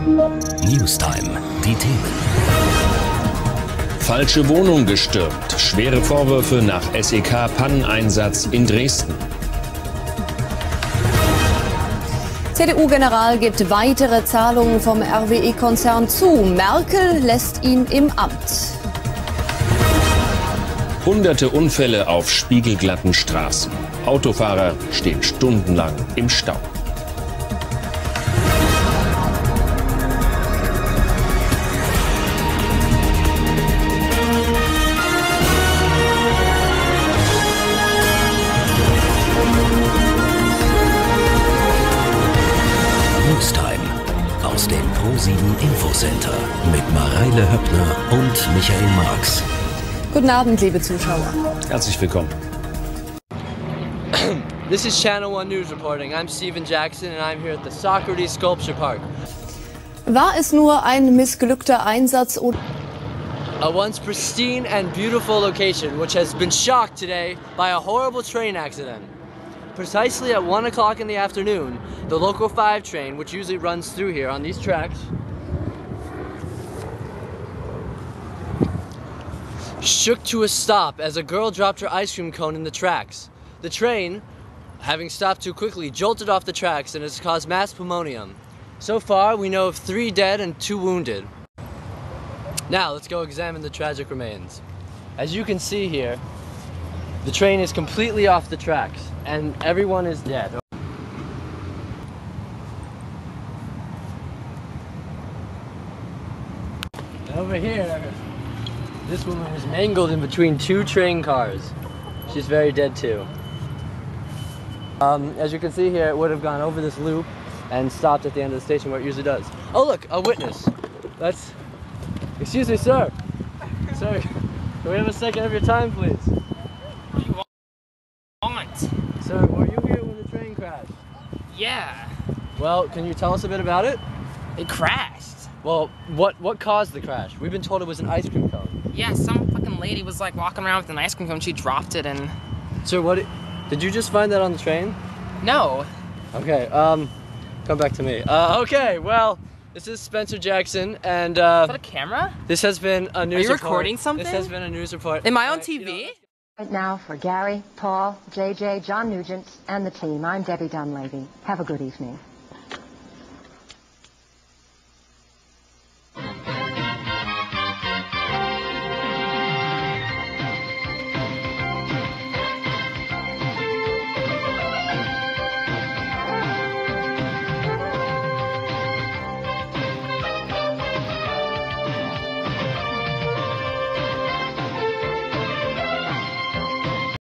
Newstime, die Themen. Falsche Wohnung gestürmt. Schwere Vorwürfe nach SEK-Panneneinsatz in Dresden. CDU-General gibt weitere Zahlungen vom RWE-Konzern zu. Merkel lässt ihn im Amt. Hunderte Unfälle auf spiegelglatten Straßen. Autofahrer stehen stundenlang im Stau. Newstime aus dem Pro7 Infocenter mit Mareile Höppner und Michael Marx. Guten Abend, liebe Zuschauer. Herzlich willkommen. This is Channel 1 News reporting. I'm Steven Jackson and I'm here at the Socrates Sculpture Park. War es nur ein missglückter Einsatz oder... A once pristine and beautiful location which has been shocked today by a horrible train accident. Precisely at 1 o'clock in the afternoon, the Local 5 train, which usually runs through here on these tracks, shook to a stop as a girl dropped her ice cream cone in the tracks. The train, having stopped too quickly, jolted off the tracks and has caused mass pneumonia. So far, we know of 3 dead and 2 wounded. Now, let's go examine the tragic remains. As you can see here, the train is completely off the tracks and everyone is dead. And over here, this woman was mangled in between 2 train cars. She's very dead too. As you can see here, it would have gone over this loop and stopped at the end of the station where it usually does. Oh look, a witness. That's... Excuse me, sir. Sir, can we have a second of your time, please? What do you want? Sir, were you here when the train crashed? Yeah. Well, can you tell us a bit about it? It crashed. Well, what caused the crash? We've been told it was an ice cream cone. Yeah, some fucking lady was like walking around with an ice cream cone. She dropped it and... Sir, did you just find that on the train? No. Okay, come back to me. Okay, well, this is Spencer Jackson, and Is that a camera? this has been a news report. Are you recording something? This has been a news report. Am I on TV? Right now for Gary, Paul, JJ, John Nugent, and the team, I'm Debbie Dunleavy. Have a good evening.